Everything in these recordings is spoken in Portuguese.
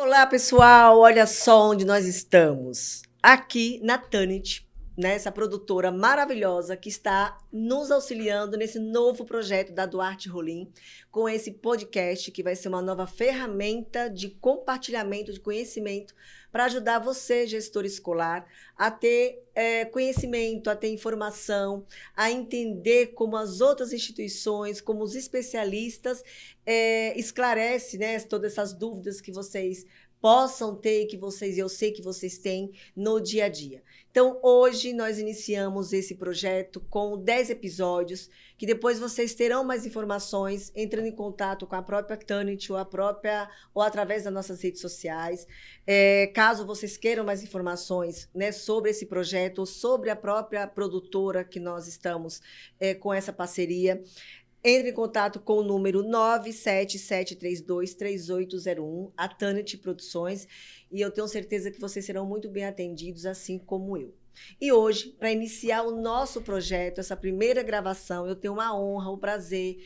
Olá, pessoal! Olha só onde nós estamos. Aqui na Tanit, né, essa produtora maravilhosa que está nos auxiliando nesse novo projeto da Duarte Rolim, com esse podcast que vai ser uma nova ferramenta de compartilhamento de conhecimento para ajudar você, gestor escolar, a ter conhecimento, a ter informação, a entender como as outras instituições, como os especialistas esclarecem, né, todas essas dúvidas que vocês possam ter, eu sei que vocês têm no dia a dia. Então, hoje nós iniciamos esse projeto com 10 episódios, que depois vocês terão mais informações entrando em contato com a própria Tanit ou através das nossas redes sociais. Caso vocês queiram mais informações, né, sobre esse projeto ou sobre a própria produtora que nós estamos com essa parceria, entre em contato com o número 977323801, a Tanit Produções, e eu tenho certeza que vocês serão muito bem atendidos, assim como eu. E hoje, para iniciar o nosso projeto, essa primeira gravação, eu tenho uma honra, o prazer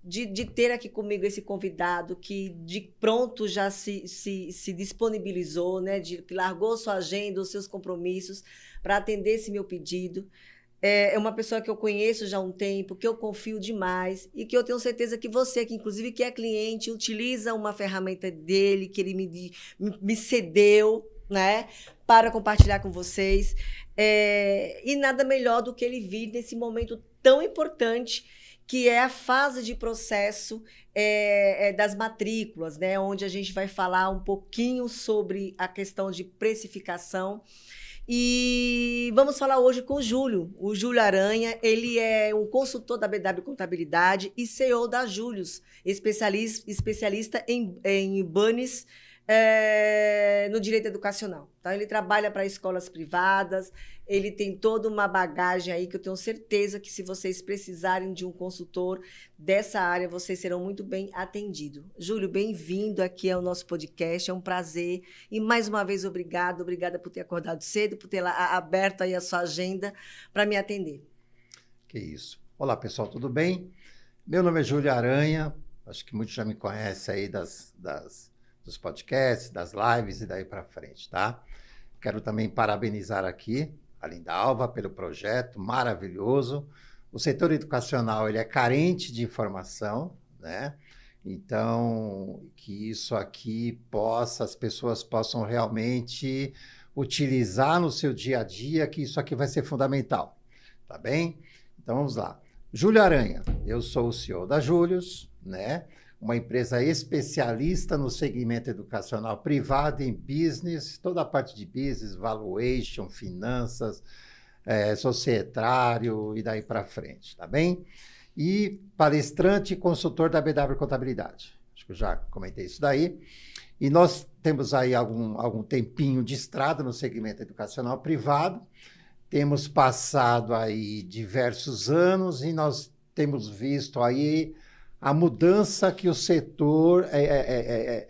de ter aqui comigo esse convidado que de pronto já se disponibilizou, né, que largou sua agenda, os seus compromissos para atender esse meu pedido. É uma pessoa que eu conheço já há um tempo, que eu confio demais e que eu tenho certeza que você, que inclusive que é cliente, utiliza uma ferramenta dele, que ele me cedeu, né, para compartilhar com vocês. E nada melhor do que ele vir nesse momento tão importante, que é a fase de processo das matrículas, né, onde a gente vai falar um pouquinho sobre a questão de precificação. E vamos falar hoje com o Júlio Aranha. Ele é um consultor da BW Contabilidade e CEO da Július, especialista em bunnies no direito educacional. Então, ele trabalha para escolas privadas, ele tem toda uma bagagem aí que eu tenho certeza que se vocês precisarem de um consultor dessa área, vocês serão muito bem atendidos. Júlio, bem-vindo aqui ao nosso podcast, é um prazer. E mais uma vez, obrigada por ter acordado cedo, por ter aberto aí a sua agenda para me atender. Que isso. Olá, pessoal, tudo bem? Meu nome é Júlio Aranha, acho que muitos já me conhecem aí dos podcasts, das lives e daí para frente, tá? Quero também parabenizar aqui a Lindalva pelo projeto maravilhoso. O setor educacional ele é carente de informação, né? Então, que isso aqui as pessoas possam realmente utilizar no seu dia a dia, que isso aqui vai ser fundamental, tá bem? Então, vamos lá. Júlio Aranha, eu sou o CEO da Július, né? Uma empresa especialista no segmento educacional privado em business, toda a parte de business, valuation, finanças, societário e daí para frente, tá bem? E palestrante e consultor da BW Contabilidade. Acho que eu já comentei isso daí. E nós temos aí algum tempinho de estrada no segmento educacional privado. Temos passado aí diversos anos e nós temos visto aí a mudança que o setor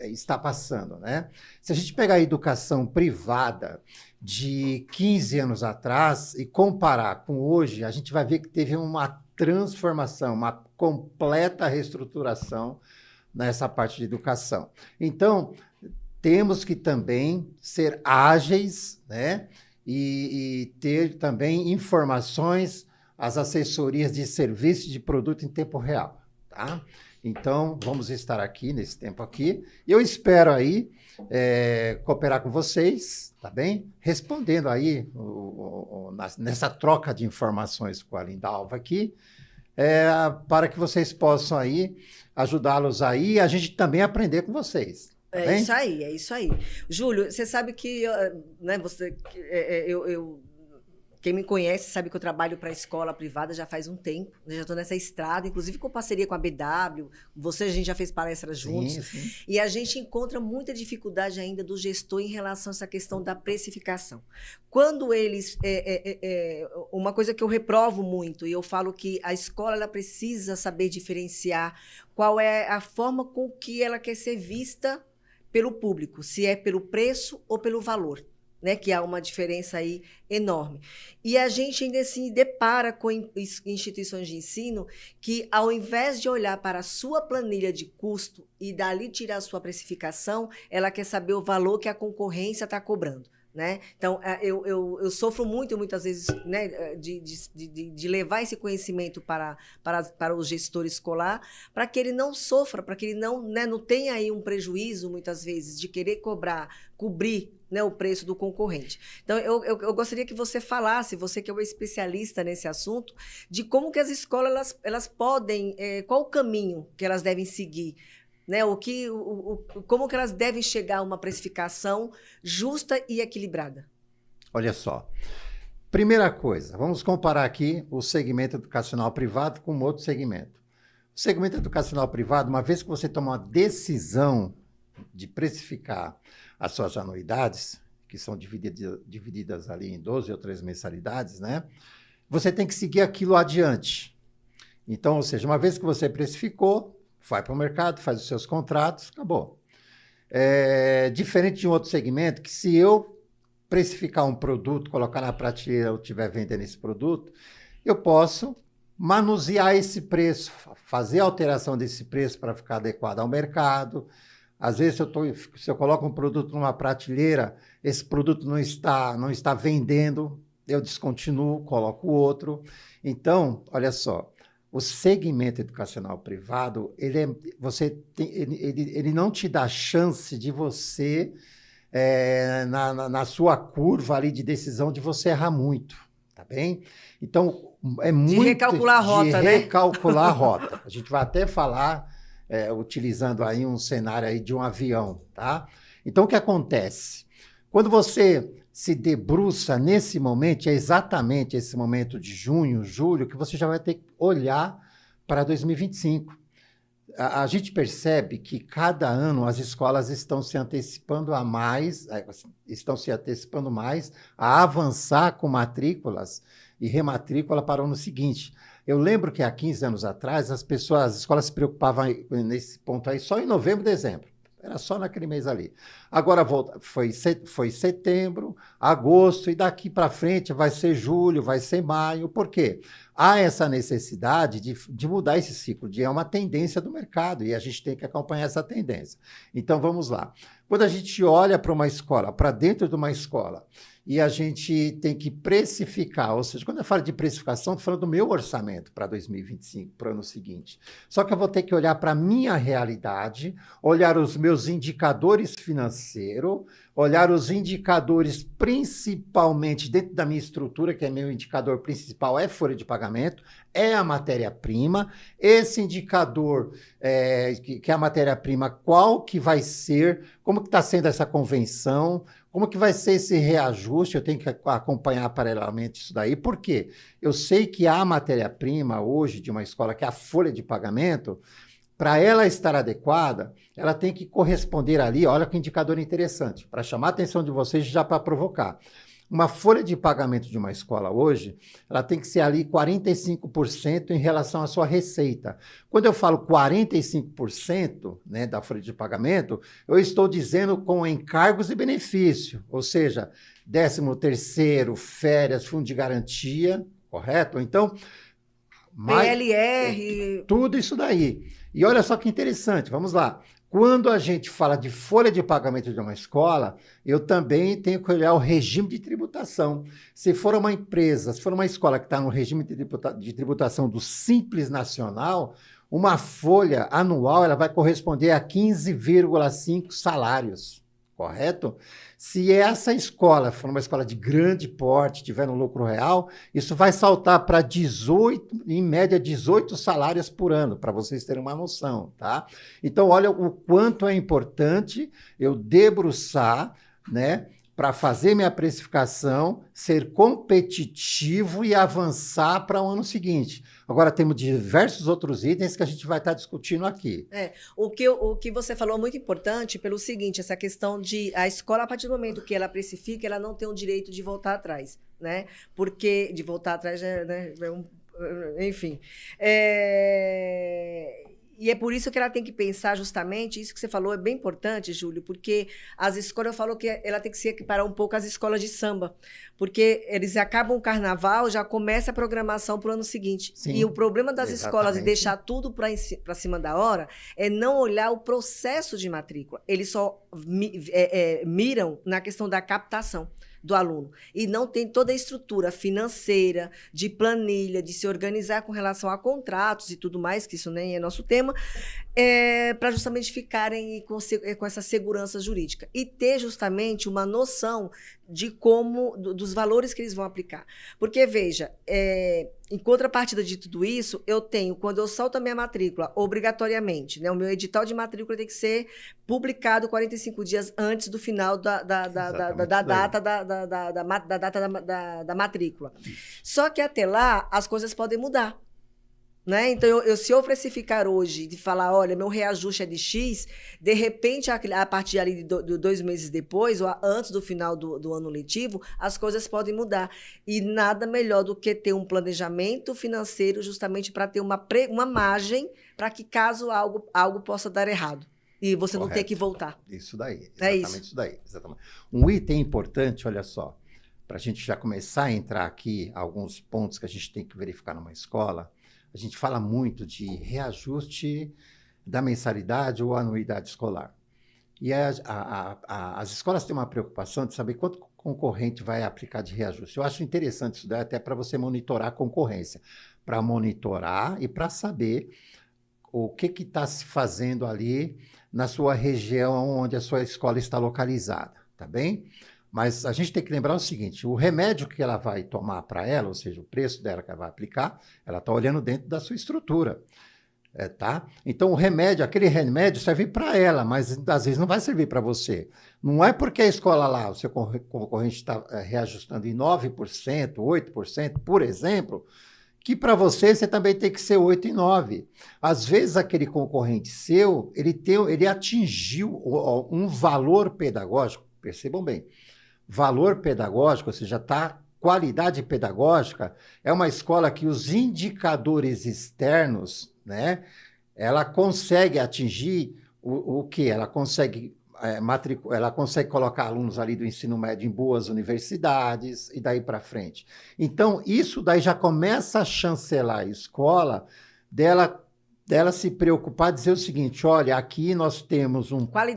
está passando, né? Se a gente pegar a educação privada de 15 anos atrás e comparar com hoje, a gente vai ver que teve uma transformação, uma completa reestruturação nessa parte de educação. Então, temos que também ser ágeis, né? E ter também informações, as assessorias de serviço e de produto em tempo real. Tá? Então, vamos estar aqui nesse tempo aqui. Eu espero aí cooperar com vocês, tá bem? Respondendo aí nessa troca de informações com a Lindalva aqui, para que vocês possam aí ajudá-los aí e a gente também aprender com vocês. Tá bem? É isso aí. Júlio, você sabe que, né, quem me conhece sabe que eu trabalho para a escola privada já faz um tempo, né? Já estou nessa estrada, inclusive com parceria com a BW, a gente já fez palestras juntos, sim. E a gente encontra muita dificuldade ainda do gestor em relação a essa questão da precificação. Quando eles... uma coisa que eu reprovo muito, e eu falo que a escola ela precisa saber diferenciar qual é a forma com que ela quer ser vista pelo público, se é pelo preço ou pelo valor. né, que há uma diferença aí enorme. E a gente ainda se depara com instituições de ensino que, ao invés de olhar para a sua planilha de custo e dali tirar a sua precificação, ela quer saber o valor que a concorrência está cobrando. Né? Então, eu sofro muitas vezes, né, de levar esse conhecimento para o gestor escolar, para que ele não sofra, para que ele não, né, não tenha aí um prejuízo, muitas vezes, de querer cobrir, né, o preço do concorrente. Então, eu gostaria que você falasse, você que é um especialista nesse assunto, de como que as escolas elas podem, qual o caminho que elas devem seguir, né? Como que elas devem chegar a uma precificação justa e equilibrada? Olha só. Primeira coisa, vamos comparar aqui o segmento educacional privado com outro segmento. O segmento educacional privado, uma vez que você toma uma decisão de precificar as suas anuidades, que são divididas ali em 12 ou 13 mensalidades, né? Você tem que seguir aquilo adiante. Então, ou seja, uma vez que você precificou, vai para o mercado, faz os seus contratos, acabou. Diferente de um outro segmento, que se eu precificar um produto, colocar na prateleira ou estiver vendendo esse produto, eu posso manusear esse preço, fazer a alteração desse preço para ficar adequado ao mercado. Às vezes, se eu coloco um produto numa prateleira, esse produto não está vendendo, eu descontinuo, coloco outro. Então, olha só, o segmento educacional privado, ele não te dá chance de você, na sua curva ali de decisão, de você errar muito, tá bem? Então, é muito... De recalcular a rota, né? De recalcular a rota. A gente vai até falar, utilizando aí um cenário aí de um avião, tá? Então, o que acontece? Quando você se debruça nesse momento, é exatamente esse momento de junho, julho, que você já vai ter que olhar para 2025. A gente percebe que cada ano as escolas estão se antecipando mais a avançar com matrículas e rematrícula para o ano seguinte. Eu lembro que há 15 anos atrás as escolas se preocupavam nesse ponto aí só em novembro e dezembro. Era só naquele mês ali. Agora foi setembro, agosto, e daqui para frente vai ser julho, vai ser maio. Por quê? Há essa necessidade de mudar esse ciclo, é uma tendência do mercado, e a gente tem que acompanhar essa tendência. Então, vamos lá. Quando a gente olha para uma escola, para dentro de uma escola, e a gente tem que precificar, ou seja, quando eu falo de precificação, estou falando do meu orçamento para 2025, para o ano seguinte. Só que eu vou ter que olhar para a minha realidade, olhar os meus indicadores financeiros, olhar os indicadores principalmente dentro da minha estrutura, que é meu indicador principal, é folha de pagamento, é a matéria-prima. Esse indicador, que é a matéria-prima, qual que vai ser, como que está sendo essa convenção, como que vai ser esse reajuste? Eu tenho que acompanhar paralelamente isso daí. Por quê? Eu sei que a matéria-prima hoje de uma escola, que é a folha de pagamento, para ela estar adequada, ela tem que corresponder ali, olha que indicador interessante, para chamar a atenção de vocês, já para provocar. Uma folha de pagamento de uma escola hoje, ela tem que ser ali 45% em relação à sua receita. Quando eu falo 45%, né, da folha de pagamento, eu estou dizendo com encargos e benefício, ou seja, 13º, férias, fundo de garantia, correto? Então, PLR... Tudo isso daí. E olha só que interessante, vamos lá. Quando a gente fala de folha de pagamento de uma escola, eu também tenho que olhar o regime de tributação. Se for uma empresa, se for uma escola que está no regime de tributação do Simples Nacional, uma folha anual ela vai corresponder a 15,5 salários, correto? Se essa escola for uma escola de grande porte, tiver um lucro real, isso vai saltar para 18, em média 18 salários por ano, para vocês terem uma noção, tá? Então, olha o quanto é importante eu debruçar, né, para fazer minha precificação, ser competitivo e avançar para o ano seguinte. Agora, temos diversos outros itens que a gente vai estar discutindo aqui. O que você falou é muito importante pelo seguinte, essa questão de a escola, a partir do momento que ela precifica, ela não tem o direito de voltar atrás, né? Porque de voltar atrás, né, enfim. E é por isso que ela tem que pensar justamente, isso que você falou é bem importante, Júlio, porque as escolas, eu falo que ela tem que se equiparar um pouco às escolas de samba, porque eles acabam o carnaval, já começa a programação para o ano seguinte. Sim, e o problema das escolas de exatamente. deixar tudo para cima da hora é não olhar o processo de matrícula. Eles só miram na questão da captação do aluno. E não tem toda a estrutura financeira, de planilha, de se organizar com relação a contratos e tudo mais, que isso nem é nosso tema, para justamente ficarem com essa segurança jurídica. E ter justamente uma noção de como, dos valores que eles vão aplicar. Porque, veja, em contrapartida de tudo isso, eu tenho, quando eu solto a minha matrícula, obrigatoriamente, né, o meu edital de matrícula tem que ser publicado 45 dias antes do final da data da matrícula. Só que até lá, as coisas podem mudar. Né? Então, se eu precificar hoje de falar, olha, meu reajuste é de X, de repente, a partir ali de 2 meses depois, ou antes do final do ano letivo, as coisas podem mudar. E nada melhor do que ter um planejamento financeiro justamente para ter uma margem para que caso algo possa dar errado. E você não ter que voltar. Isso daí, exatamente isso daí. Exatamente. Um item importante, olha só, para a gente já começar a entrar aqui, alguns pontos que a gente tem que verificar numa escola. A gente fala muito de reajuste da mensalidade ou anuidade escolar. E as escolas têm uma preocupação de saber quanto o concorrente vai aplicar de reajuste. Eu acho interessante isso daí até para você monitorar a concorrência, para monitorar e para saber o que está se fazendo ali na sua região onde a sua escola está localizada, tá bem? Mas a gente tem que lembrar o seguinte, o remédio que ela vai tomar para ela, ou seja, o preço dela que ela vai aplicar, ela está olhando dentro da sua estrutura, tá? Então, aquele remédio serve para ela, mas às vezes não vai servir para você. Não é porque a escola lá, o seu concorrente está reajustando em 9%, 8%, por exemplo, que para você também tem que ser 8 e 9. Às vezes, aquele concorrente seu, ele atingiu um valor pedagógico, percebam bem, valor pedagógico, ou seja, qualidade pedagógica, é uma escola que os indicadores externos, né, ela consegue atingir o quê? Ela consegue ela consegue colocar alunos ali do ensino médio em boas universidades e daí para frente. Então, isso daí já começa a chancelar a escola dela se preocupar, dizer o seguinte, olha, aqui nós temos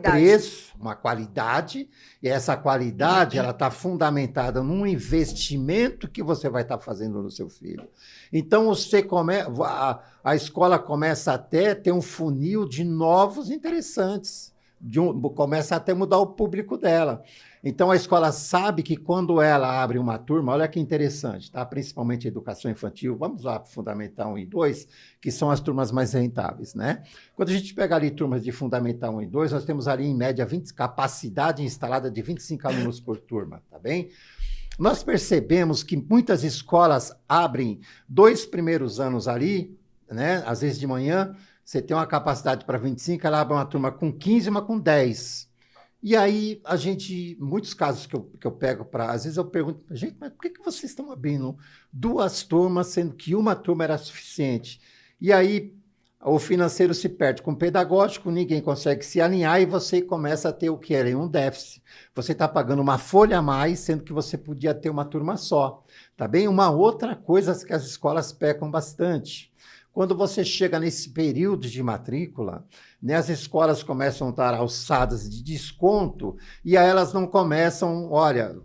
preço, uma qualidade, e essa qualidade ela está fundamentada num investimento que você vai estar fazendo no seu filho. Então, a escola começa até a ter um funil de novos interessantes, começa até a mudar o público dela. Então, a escola sabe que quando ela abre uma turma, olha que interessante, tá? Principalmente a educação infantil, vamos lá para o Fundamental 1 e 2, que são as turmas mais rentáveis, né? Quando a gente pega ali turmas de Fundamental 1 e 2, nós temos ali, em média, capacidade instalada de 25 alunos por turma, tá bem? Nós percebemos que muitas escolas abrem 2 primeiros anos ali, né? Às vezes de manhã, você tem uma capacidade para 25, ela abre uma turma com 15 e uma com 10. E aí, muitos casos que eu pego às vezes eu pergunto, gente, mas por que vocês estão abrindo 2 turmas, sendo que uma turma era suficiente? E aí, o financeiro se perde com o pedagógico, ninguém consegue se alinhar e você começa a ter o que era um déficit. Você está pagando uma folha a mais, sendo que você podia ter uma turma só. Tá bem? Uma outra coisa que as escolas pecam bastante. Quando você chega nesse período de matrícula, né, as escolas começam a estar alçadas de desconto e aí elas não começam, olha,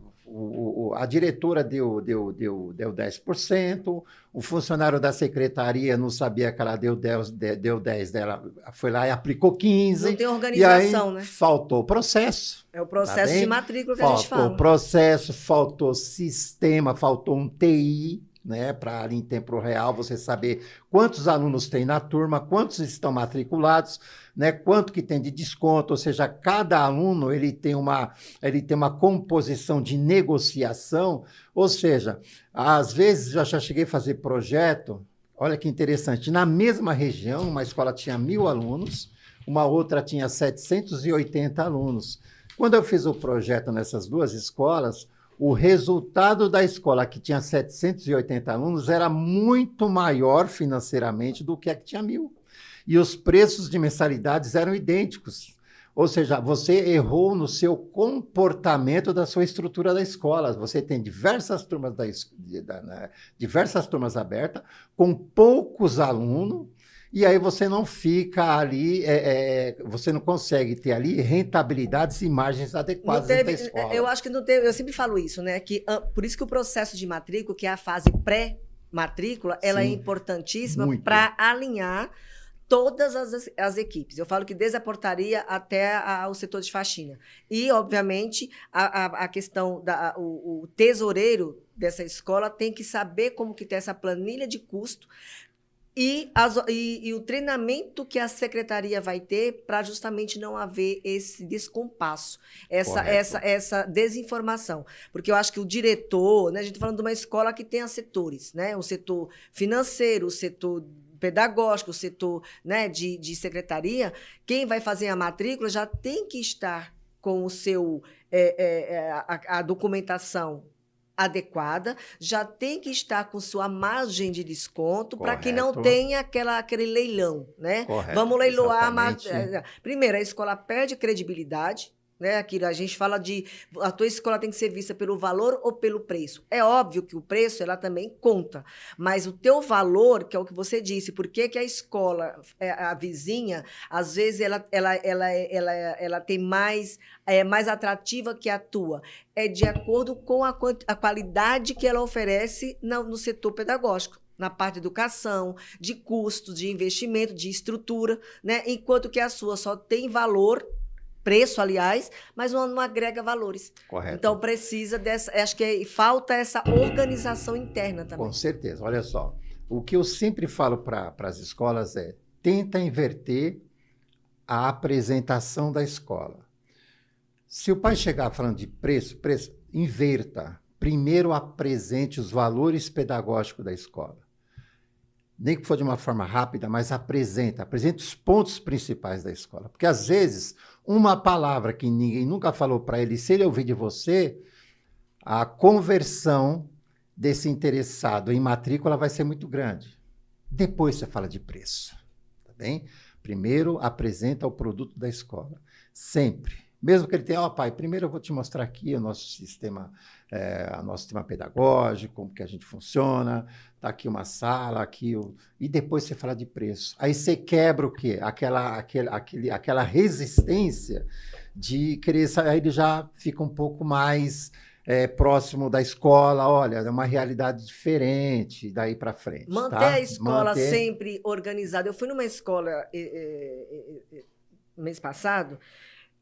a diretora deu 10%, o funcionário da secretaria não sabia que ela deu 10 dela, foi lá e aplicou 15%. Não tem organização, e aí, né? Faltou o processo. É o processo de matrícula que a gente fala. Faltou processo, faltou sistema, faltou um TI, né, para ali em tempo real você saber quantos alunos tem na turma, quantos estão matriculados, né, quanto que tem de desconto, ou seja, cada aluno ele tem uma composição de negociação, ou seja, às vezes eu já cheguei a fazer projeto, olha que interessante, na mesma região, uma escola tinha 1.000 alunos, uma outra tinha 780 alunos. Quando eu fiz o projeto nessas 2 escolas, o resultado da escola que tinha 780 alunos era muito maior financeiramente do que a que tinha 1.000. E os preços de mensalidades eram idênticos. Ou seja, você errou no seu comportamento da sua estrutura da escola. Você tem diversas turmas, diversas turmas abertas, com poucos alunos, e aí você não fica ali, você não consegue ter ali rentabilidades e margens adequadas da escola. Eu acho que não teve, eu sempre falo isso, né? Por isso que o processo de matrícula, que é a fase pré-matrícula, ela é importantíssima para alinhar todas as equipes. Eu falo que desde a portaria até o setor de faxina. E, obviamente, a questão, o tesoureiro dessa escola tem que saber como que tem essa planilha de custo e o treinamento que a secretaria vai ter para justamente não haver esse descompasso, essa desinformação. Porque eu acho que o diretor, né, a gente está falando de uma escola que tenha setores, né, o setor financeiro, o setor pedagógico, o setor, né, de secretaria, quem vai fazer a matrícula já tem que estar com o seu a documentação adequada, já tem que estar com sua margem de desconto para que não tenha aquele leilão, né? Correto, vamos leiloar. Primeiro, a escola perde credibilidade, né? Aquilo, a gente fala a tua escola tem que ser vista pelo valor ou pelo preço. É óbvio que o preço ela também conta, mas o teu valor, que é o que você disse, por que a escola, a vizinha, às vezes ela tem mais atrativa que a tua? É de acordo com a qualidade que ela oferece no setor pedagógico, na parte de educação, de custos, de investimento, de estrutura, né? Enquanto que a sua só tem valor, preço, aliás, mas não agrega valores. Correto. Então, precisa acho que falta essa organização interna também. Com certeza. Olha só, o que eu sempre falo para as escolas tenta inverter a apresentação da escola. Se o pai chegar falando de preço, inverta. Primeiro apresente os valores pedagógicos da escola. Nem que for de uma forma rápida, mas apresente os pontos principais da escola. Porque, às vezes, uma palavra que ninguém nunca falou para ele, se ele ouvir de você, a conversão desse interessado em matrícula vai ser muito grande. Depois você fala de preço, tá bem? Primeiro, apresenta o produto da escola. Sempre. Mesmo que ele tenha, pai, primeiro eu vou te mostrar aqui o nosso sistema pedagógico, como que a gente funciona, tá aqui uma sala, e depois você fala de preço. Aí você quebra o quê? Aquela resistência de querer sair, aí ele já fica um pouco mais próximo da escola, olha, é uma realidade diferente daí para frente. Manter a escola sempre organizada. Eu fui numa escola mês passado,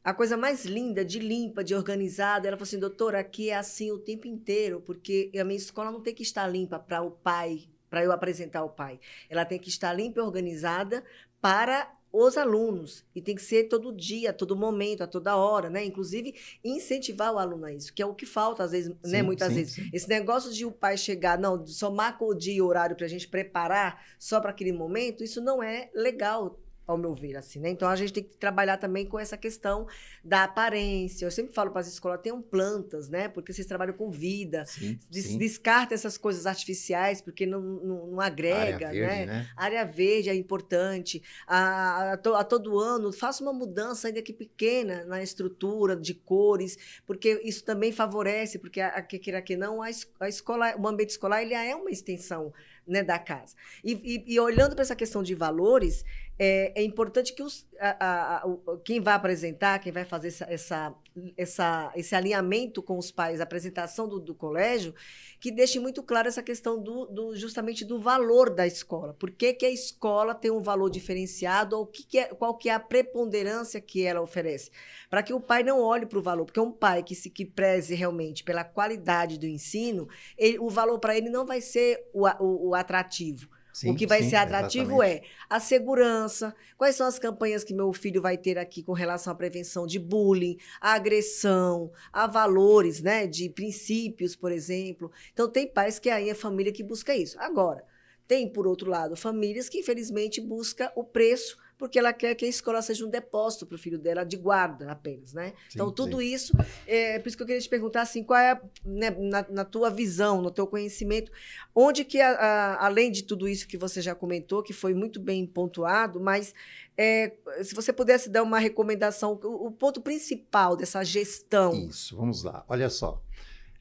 a coisa mais linda, de limpa, de organizada, ela falou assim, doutora, aqui é assim o tempo inteiro, porque a minha escola não tem que estar limpa para o pai, para eu apresentar o pai. Ela tem que estar limpa e organizada para os alunos, e tem que ser todo dia, a todo momento, a toda hora, né? Inclusive, incentivar o aluno a isso, que é o que falta, às vezes, né? Muitas vezes. Sim. Esse negócio de o pai chegar, não, só marca o dia e o horário para a gente preparar só para aquele momento, isso não é legal, ao meu ver, assim, né? Então, a gente tem que trabalhar também com essa questão da aparência. Eu sempre falo para as escolas, tenham plantas, né? Porque vocês trabalham com vida. Sim. Descarta essas coisas artificiais, porque não agrega, área verde, né? Área verde é importante. A todo ano, faça uma mudança, ainda que pequena, na estrutura, de cores, porque isso também favorece, porque, queira que não, a escola, o ambiente escolar, ele é uma extensão, né, da casa. E olhando para essa questão de valores, é importante que quem vai apresentar, quem vai fazer esse alinhamento com os pais, a apresentação do colégio, que deixe muito claro essa questão justamente do valor da escola. Por que a escola tem um valor diferenciado, ou qual que é a preponderância que ela oferece? Para que o pai não olhe para o valor, porque um pai que preze realmente pela qualidade do ensino, o valor para ele não vai ser o atrativo. Sim, o que vai ser atrativo exatamente. A segurança, quais são as campanhas que meu filho vai ter aqui com relação à prevenção de bullying, à agressão, a valores, né, de princípios, por exemplo. Então, tem pais que aí é família que busca isso. Agora, tem, por outro lado, famílias que, infelizmente, buscam o preço, porque ela quer que a escola seja um depósito para o filho dela, de guarda apenas, né? Sim, Então, tudo sim. isso, por isso que eu queria te perguntar, assim, qual é, né, na tua visão, no teu conhecimento, onde que, além de tudo isso que você já comentou, que foi muito bem pontuado, mas se você pudesse dar uma recomendação, o ponto principal dessa gestão. Isso, vamos lá. Olha só.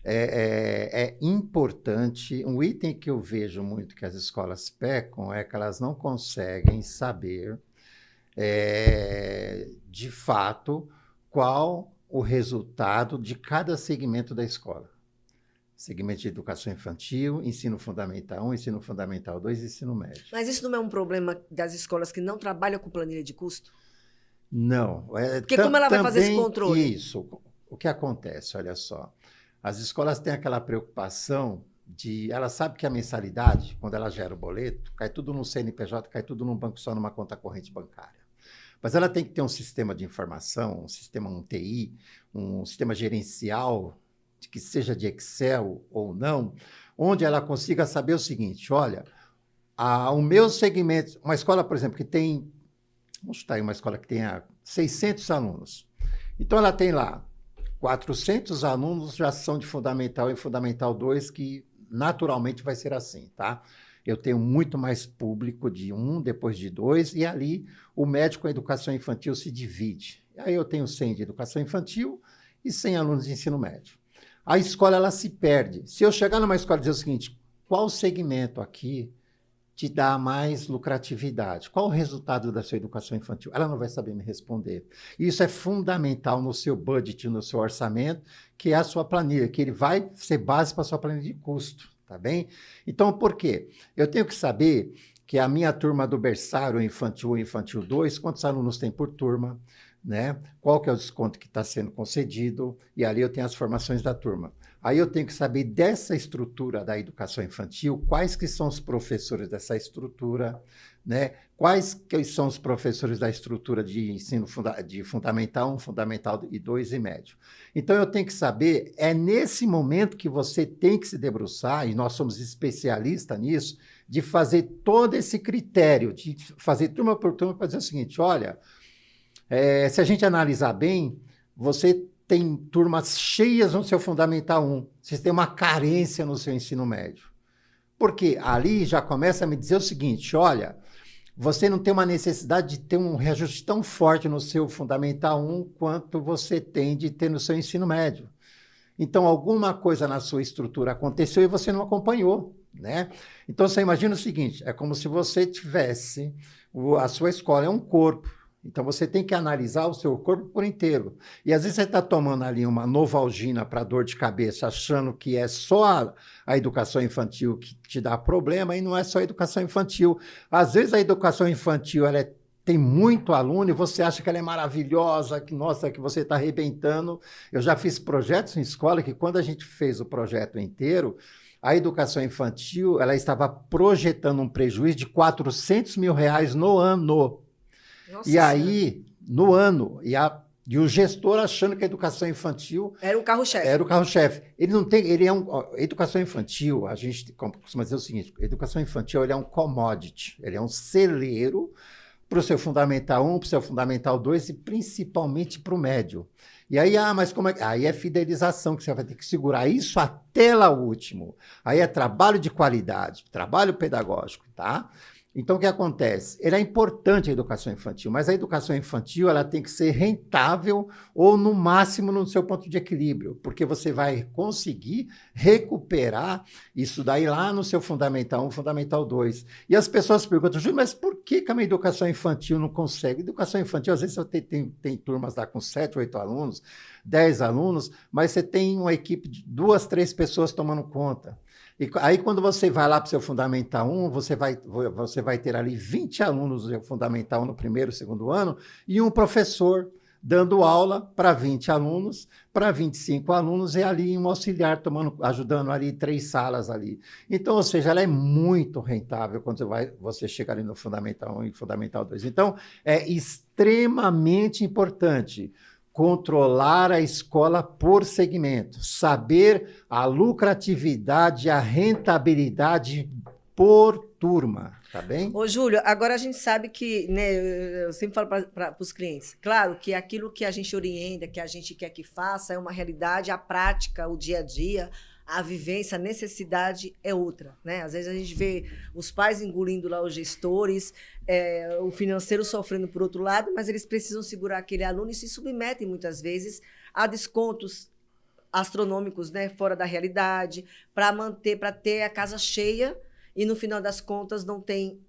É importante, um item que eu vejo muito que as escolas pecam é que elas não conseguem saber, de fato, qual o resultado de cada segmento da escola. Segmento de educação infantil, ensino fundamental 1, ensino fundamental 2 e ensino médio. Mas isso não é um problema das escolas que não trabalham com planilha de custo? Não. Porque como ela vai fazer esse controle? Isso. O que acontece, olha só. As escolas têm aquela preocupação de... Ela sabe que a mensalidade, quando ela gera o boleto, cai tudo no CNPJ, cai tudo num banco só, numa conta corrente bancária. Mas ela tem que ter um sistema de informação, um TI, um sistema gerencial, que seja de Excel ou não, onde ela consiga saber o seguinte, olha, o meu segmento... Uma escola, por exemplo, que tem... Vamos chutar aí uma escola que tenha 600 alunos. Então, ela tem lá 400 alunos já são de Fundamental e Fundamental 2, que naturalmente vai ser assim, tá? Eu tenho muito mais público de 1, depois de 2, e ali o médico com a educação infantil se divide. Aí eu tenho 100 de educação infantil e 100 alunos de ensino médio. A escola, ela se perde. Se eu chegar numa escola e dizer o seguinte, qual segmento aqui te dá mais lucratividade? Qual o resultado da sua educação infantil? Ela não vai saber me responder. Isso é fundamental no seu budget, no seu orçamento, que é a sua planilha, que ele vai ser base para a sua planilha de custo, tá bem? Então, por quê? Eu tenho que saber que a minha turma do berçário infantil 1 e infantil 2, quantos alunos tem por turma, né? Qual que é o desconto que está sendo concedido, e ali eu tenho as formações da turma. Aí eu tenho que saber dessa estrutura da educação infantil, quais que são os professores dessa estrutura, né? Quais que são os professores da estrutura de ensino de Fundamental 1, Fundamental 2 e médio. Então, eu tenho que saber, é nesse momento que você tem que se debruçar, e nós somos especialistas nisso, de fazer todo esse critério, de fazer turma por turma para dizer o seguinte, olha, se a gente analisar bem, você tem turmas cheias no seu Fundamental 1, vocês têm uma carência no seu ensino médio. Porque ali já começa a me dizer o seguinte, olha, você não tem uma necessidade de ter um reajuste tão forte no seu Fundamental 1 quanto você tem de ter no seu ensino médio. Então, alguma coisa na sua estrutura aconteceu e você não acompanhou, né? Então, você imagina o seguinte, é como se você tivesse, a sua escola é um corpo, então, você tem que analisar o seu corpo por inteiro. E, às vezes, você está tomando ali uma Novalgina para dor de cabeça, achando que é só a educação infantil que te dá problema, e não é só a educação infantil. Às vezes, a educação infantil ela tem muito aluno e você acha que ela é maravilhosa, que, nossa, que você está arrebentando. Eu já fiz projetos em escola que, quando a gente fez o projeto inteiro, a educação infantil ela estava projetando um prejuízo de R$400 mil no ano. Nossa E aí, no ano, e o gestor achando que a educação infantil... Era o carro-chefe. Era o carro-chefe. Ele não tem... Educação infantil, a gente costuma dizer o seguinte, educação infantil ele é um commodity, ele é um celeiro para o seu Fundamental 1, para o seu Fundamental 2 e principalmente para o médio. E aí, mas como é? Aí é fidelização, que você vai ter que segurar isso até lá o último. Aí é trabalho de qualidade, trabalho pedagógico, tá? Então, o que acontece? Ela é importante a educação infantil, mas a educação infantil ela tem que ser rentável ou, no máximo, no seu ponto de equilíbrio, porque você vai conseguir recuperar isso daí lá no seu Fundamental 1, Fundamental 2. E as pessoas perguntam, Júlio, mas por que a minha educação infantil não consegue? Educação infantil, às vezes, você tem turmas lá com 7, 8 alunos, 10 alunos, mas você tem uma equipe de 2, 3 pessoas tomando conta. E aí, quando você vai lá para o seu Fundamental 1, você vai ter ali 20 alunos do seu Fundamental no primeiro, segundo ano, e um professor dando aula para 20 alunos, para 25 alunos, e ali um auxiliar ajudando ali 3 salas ali. Então, ou seja, ela é muito rentável quando você chega ali no Fundamental 1 e Fundamental 2. Então, é extremamente importante controlar a escola por segmento, saber a lucratividade, a rentabilidade por turma, tá bem? Ô, Júlio, agora a gente sabe que, né, eu sempre falo para os clientes, claro que aquilo que a gente orienta, que a gente quer que faça, é uma realidade, a prática, o dia a dia, a vivência, a necessidade é outra, né? Às vezes a gente vê os pais engolindo lá os gestores, o financeiro sofrendo por outro lado, mas eles precisam segurar aquele aluno e se submetem muitas vezes a descontos astronômicos, né, fora da realidade, para ter a casa cheia e, no final das contas, não tem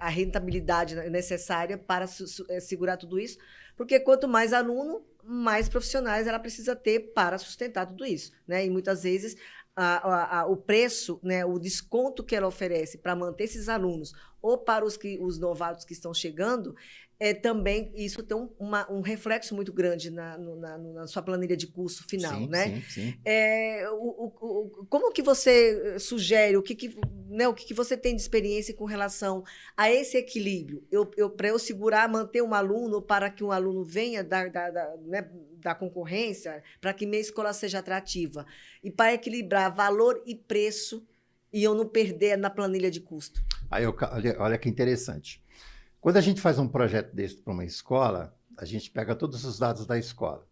a rentabilidade necessária para segurar tudo isso, porque quanto mais aluno, mais profissionais ela precisa ter para sustentar tudo isso, né? E muitas vezes o preço, né, o desconto que ela oferece para manter esses alunos ou para os novatos que estão chegando, também isso tem um reflexo muito grande na sua planilha de curso final, Sim, né? sim, sim. Como que você sugere, o que você tem de experiência com relação a esse equilíbrio? Para eu segurar, manter um aluno, para que um aluno venha da concorrência, para que minha escola seja atrativa, e para equilibrar valor e preço, e eu não perder na planilha de custo. Aí, olha que interessante. Quando a gente faz um projeto desse para uma escola, a gente pega todos os dados da escola.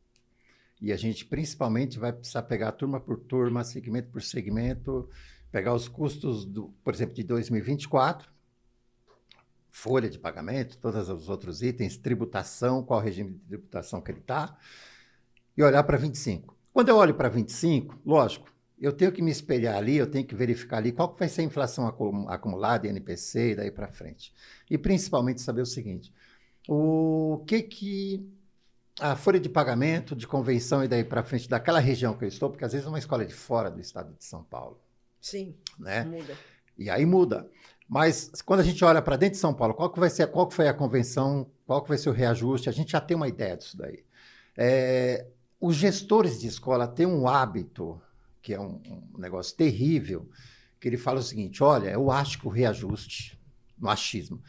E a gente, principalmente, vai precisar pegar turma por turma, segmento por segmento, pegar os custos, por exemplo, de 2024, folha de pagamento, todos os outros itens, tributação, qual regime de tributação que ele está, e olhar para 25. Quando eu olho para 25, lógico, eu tenho que me espelhar ali, eu tenho que verificar ali qual que vai ser a inflação acumulada, INPC e daí para frente. E principalmente saber o seguinte, o que a folha de pagamento, de convenção e daí para frente daquela região que eu estou, porque às vezes é uma escola de fora do estado de São Paulo. Sim, né? Muda. E aí muda. Mas quando a gente olha para dentro de São Paulo, qual que foi a convenção, qual que vai ser o reajuste, a gente já tem uma ideia disso daí. Os gestores de escola têm um hábito, que é um negócio terrível, que ele fala o seguinte, olha, eu acho que o reajuste, no achismo,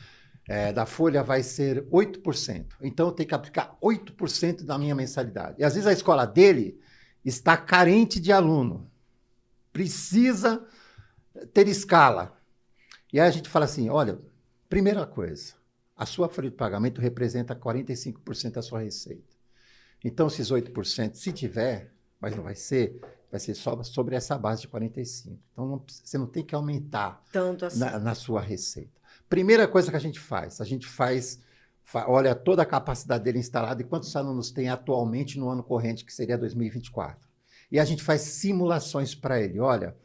da folha vai ser 8%. Então, eu tenho que aplicar 8% da minha mensalidade. E, às vezes, a escola dele está carente de aluno. Precisa ter escala. E aí a gente fala assim, olha, primeira coisa, a sua folha de pagamento representa 45% da sua receita. Então, esses 8%, se tiver, mas não vai ser só sobre essa base de 45%. Então, você não tem que aumentar tanto assim na sua receita. Primeira coisa que a gente faz, olha toda a capacidade dele instalada e quantos alunos tem atualmente no ano corrente, que seria 2024. E a gente faz simulações para ele. Olha,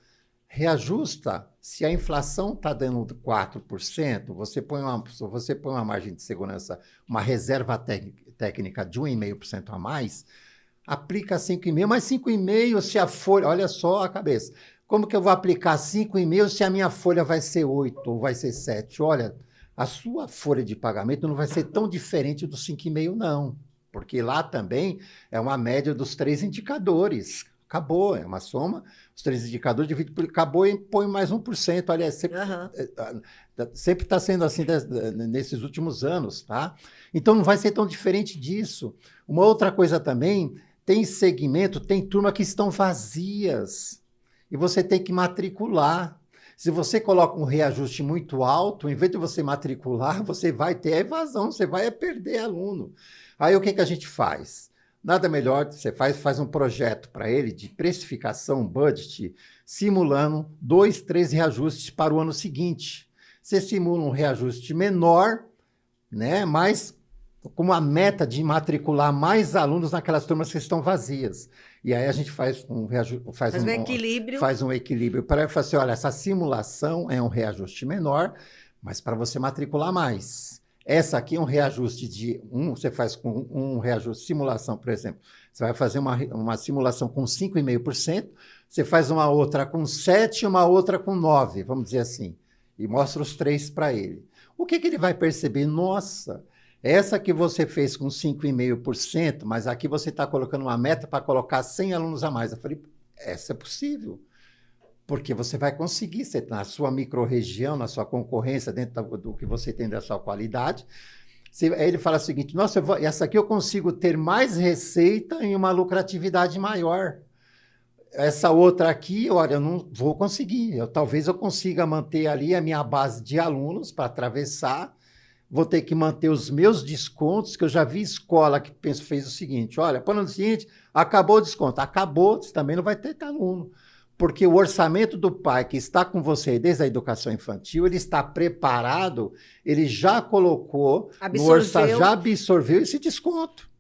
reajusta, se a inflação está dando 4%, você põe uma margem de segurança, uma reserva técnica de 1,5% a mais, aplica 5,5%, mas 5,5% se a folha, olha só a cabeça, como que eu vou aplicar 5,5% se a minha folha vai ser 8% ou vai ser 7%? Olha, a sua folha de pagamento não vai ser tão diferente do 5,5%, não, porque lá também é uma média dos 3 indicadores. Acabou, é uma soma, os 3 indicadores divide por acabou e põe mais 1%. Aliás, sempre está sendo assim nesses últimos anos, tá? Então não vai ser tão diferente disso. Uma outra coisa também, tem segmento, tem turma que estão vazias e você tem que matricular. Se você coloca um reajuste muito alto, em vez de você matricular, você vai ter a evasão, você vai perder aluno. Aí o que a gente faz? Nada melhor, você faz um projeto para ele de precificação, budget, simulando 2, 3 reajustes para o ano seguinte. Você simula um reajuste menor, né, mas com uma meta de matricular mais alunos naquelas turmas que estão vazias. E aí a gente faz um equilíbrio. Faz um equilíbrio para falar assim, olha, essa simulação é um reajuste menor, mas para você matricular mais. Essa aqui é um reajuste você faz com um reajuste, simulação, por exemplo, você vai fazer uma simulação com 5,5%, você faz uma outra com 7% e uma outra com 9%, vamos dizer assim, e mostra os 3 para ele. O que ele vai perceber? Nossa, essa que você fez com 5,5%, mas aqui você está colocando uma meta para colocar 100 alunos a mais. Eu falei, essa é possível. Porque você vai conseguir, na sua microrregião, na sua concorrência, dentro do que você tem da sua qualidade. Aí ele fala o seguinte, nossa, essa aqui eu consigo ter mais receita e uma lucratividade maior. essa outra aqui, olha, eu não vou conseguir. Talvez eu consiga manter ali a minha base de alunos para atravessar. Vou ter que manter os meus descontos, que eu já vi escola que fez o seguinte, olha, para o seguinte, acabou o desconto. Acabou, você também não vai ter aluno. Porque o orçamento do pai que está com você desde a educação infantil, ele está preparado, ele já colocou, já absorveu esse desconto.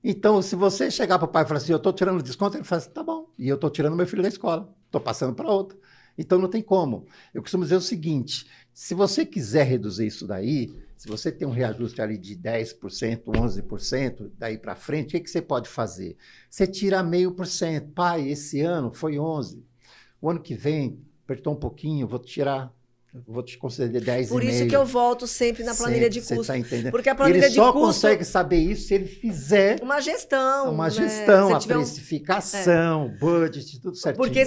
Então, se você chegar para o pai e falar assim, eu estou tirando o desconto, ele fala assim, tá bom, e eu estou tirando meu filho da escola, estou passando para outra. Então, não tem como. Eu costumo dizer o seguinte, se você quiser reduzir isso daí, se você tem um reajuste ali de 10%, 11%, daí para frente, o que você pode fazer? Você tira 0,5%. Pai, esse ano foi 11%. O ano que vem, apertou um pouquinho, vou te conceder 10,5%. Por isso que eu volto sempre na planilha de custo. Você está entendendo? Porque a planilha de custo... Ele só consegue saber isso se ele fizer... Uma gestão. Uma gestão, a precificação, budget, tudo certinho. Porque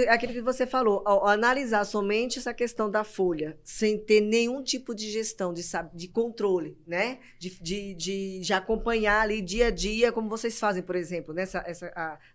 aquilo que você falou, ao analisar somente essa questão da folha, sem ter nenhum tipo de gestão, de controle, né? De acompanhar ali dia a dia, como vocês fazem, por exemplo, né?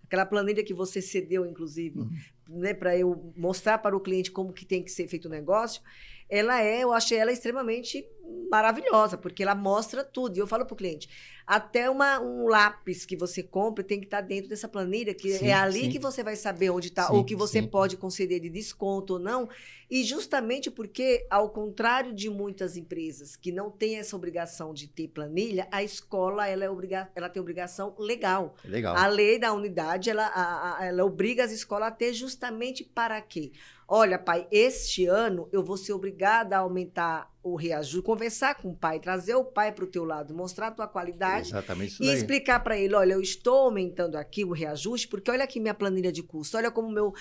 Aquela planilha que você cedeu, inclusive, né, para eu mostrar para o cliente como que tem que ser feito o negócio, eu achei ela extremamente maravilhosa, porque ela mostra tudo. E eu falo para o cliente, até um lápis que você compra tem que estar dentro dessa planilha, que é ali que você vai saber onde está, ou que você pode conceder de desconto ou não. E justamente porque, ao contrário de muitas empresas que não têm essa obrigação de ter planilha, a escola ela tem obrigação legal. A lei da unidade, ela obriga as escolas a ter justamente para quê? Olha, pai, este ano eu vou ser obrigada a aumentar o reajuste, conversar com o pai, trazer o pai para o teu lado, mostrar a tua qualidade. Exatamente isso e daí. Explicar para ele, olha, eu estou aumentando aqui o reajuste, porque olha aqui minha planilha de custo, olha como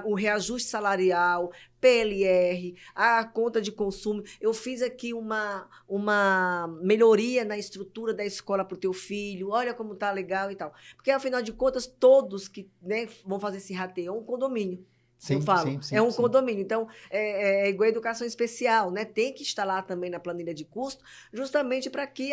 o reajuste salarial, PLR, a conta de consumo, eu fiz aqui uma melhoria na estrutura da escola para o teu filho, olha como tá legal e tal. Porque, afinal de contas, todos que, né, vão fazer esse rateio é um condomínio. Sim, eu falo, sim, é um condomínio. Então, é igual a educação especial, né? Tem que estar lá também na planilha de custo, justamente para que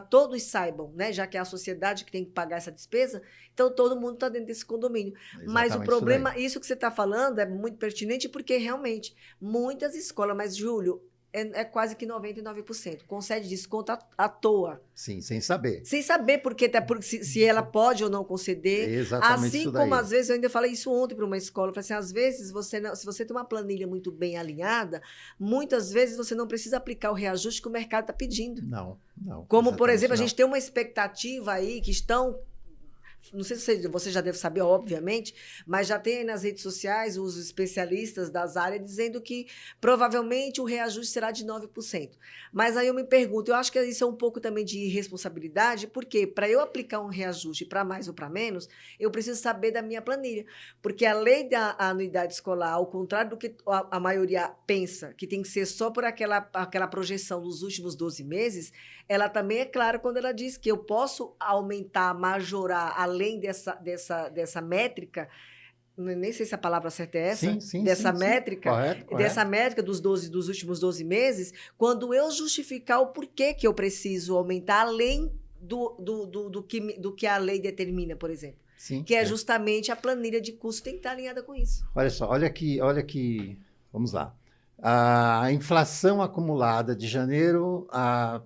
todos saibam, né? Já que é a sociedade que tem que pagar essa despesa, então todo mundo está dentro desse condomínio. Exatamente. Mas o problema, isso que você está falando é muito pertinente, porque realmente muitas escolas, mas, Júlio, é quase que 99%. Concede desconto à toa. Sim, sem saber. Sem saber se ela pode ou não conceder. Exatamente assim isso como, daí. Às vezes, eu ainda falei isso ontem para uma escola, eu falei assim, às vezes, se você tem uma planilha muito bem alinhada, muitas vezes você não precisa aplicar o reajuste que o mercado está pedindo. Não. Como, por exemplo, a gente tem uma expectativa aí que estão... Não sei se você já deve saber, obviamente, mas já tem aí nas redes sociais os especialistas das áreas dizendo que provavelmente o reajuste será de 9%. Mas aí eu me pergunto, eu acho que isso é um pouco também de irresponsabilidade, porque para eu aplicar um reajuste para mais ou para menos, eu preciso saber da minha planilha. Porque a lei da anuidade escolar, ao contrário do que a maioria pensa, que tem que ser só por aquela projeção dos últimos 12 meses, ela também é clara quando ela diz que eu posso aumentar, majorar, além dessa métrica, nem sei se a palavra certa é essa, dessa métrica, correto. Dessa métrica dos últimos 12 meses, quando eu justificar o porquê que eu preciso aumentar, além do que a lei determina, por exemplo. Sim, que é justamente a planilha de custo tem que estar alinhada com isso. Olha só, olha aqui, vamos lá. A inflação acumulada de janeiro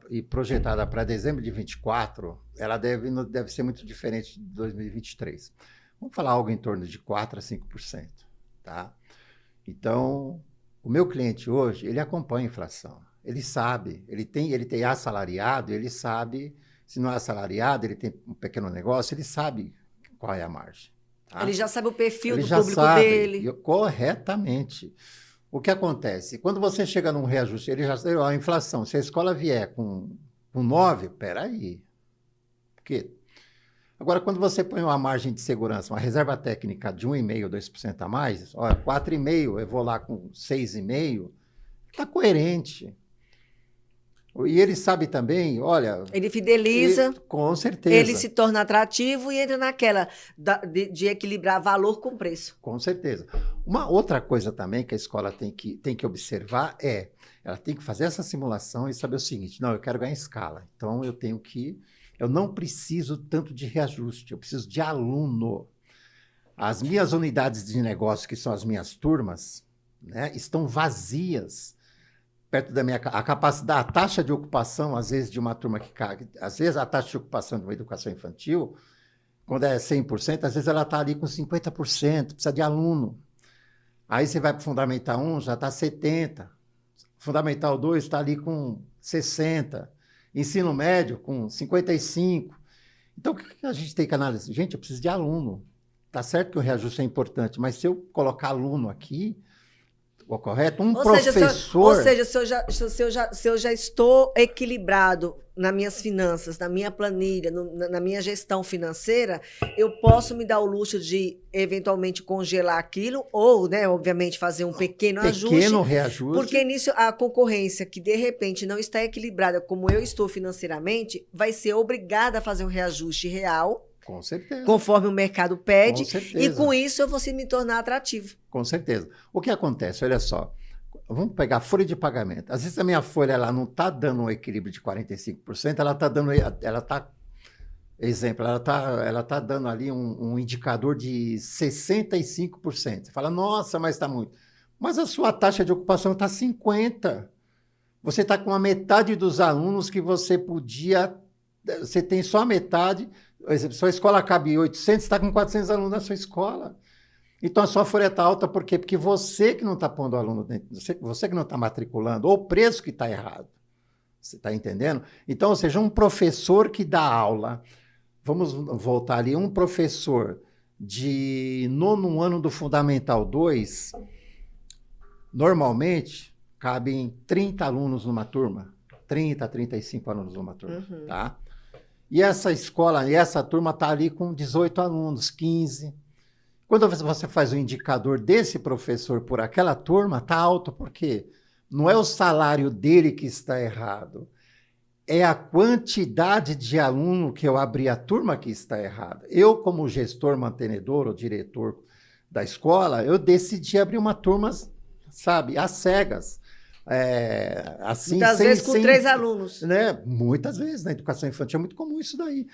e projetada para dezembro de 24, ela deve ser muito diferente de 2023. Vamos falar algo em torno de 4% a 5%. Tá? Então, o meu cliente hoje, ele acompanha a inflação. Ele sabe, ele tem assalariado, ele sabe, se não é assalariado, ele tem um pequeno negócio, ele sabe qual é a margem. Tá? Ele já sabe o perfil ele do já público sabe, dele. Corretamente. O que acontece? Quando você chega num reajuste, a inflação, se a escola vier com 9, peraí. Por quê? Agora, quando você põe uma margem de segurança, uma reserva técnica de 1,5%, 2% a mais, olha, 4,5%, eu vou lá com 6,5%, está coerente. E ele sabe também, olha... Ele fideliza. Com certeza. Ele se torna atrativo e entra naquela de equilibrar valor com preço. Com certeza. Uma outra coisa também que a escola tem que observar ela tem que fazer essa simulação e saber o seguinte, não, eu quero ganhar escala, então eu não preciso tanto de reajuste, eu preciso de aluno. As minhas unidades de negócio, que são as minhas turmas, né, estão vazias. Perto da minha a capacidade, a taxa de ocupação, às vezes, de uma turma que cai, às vezes a taxa de ocupação de uma educação infantil, quando é 100%, às vezes ela está ali com 50%, precisa de aluno. Aí você vai para o Fundamental 1, já está 70%. Fundamental 2 está ali com 60%. Ensino médio com 55%. Então, o que a gente tem que analisar? Gente, eu preciso de aluno. Está certo que o reajuste é importante, mas se eu colocar aluno aqui, o correto, professor... Se eu já estou equilibrado nas minhas finanças, na minha planilha, na minha gestão financeira, eu posso me dar o luxo de, eventualmente, congelar aquilo ou, né, obviamente, fazer um pequeno reajuste. Porque nisso a concorrência, que de repente não está equilibrada como eu estou financeiramente, vai ser obrigada a fazer um reajuste real. Com certeza. Conforme o mercado pede. Com certeza. E com isso eu vou me tornar atrativo. Com certeza. O que acontece? Olha só. Vamos pegar a folha de pagamento. Às vezes a minha folha ela não está dando um equilíbrio de 45%, ela está dando. Exemplo, ela tá dando ali um indicador de 65%. Você fala, nossa, mas está muito. Mas a sua taxa de ocupação está 50%. Você está com a metade dos alunos que você podia. Você tem só a metade. Por exemplo, sua escola cabe 800, você está com 400 alunos na sua escola. Então, a sua folha está alta por quê? Porque você que não está pondo aluno dentro, você que não está matriculando, ou o preço que está errado. Você está entendendo? Então, ou seja, um professor que dá aula, vamos voltar ali, um professor de 9º ano do Fundamental 2, normalmente, cabem 30 alunos numa turma, 30, 35 alunos numa turma, tá? E essa escola, e essa turma está ali com 18 alunos, 15. Quando você faz o indicador desse professor por aquela turma, está alto, por quê? Não é o salário dele que está errado, é a quantidade de aluno que eu abri a turma que está errada. Eu, como gestor, mantenedor ou diretor da escola, eu decidi abrir uma turma, sabe, às cegas. Assim, muitas vezes com 3 alunos. Né? Muitas vezes, na educação infantil é muito comum isso daí.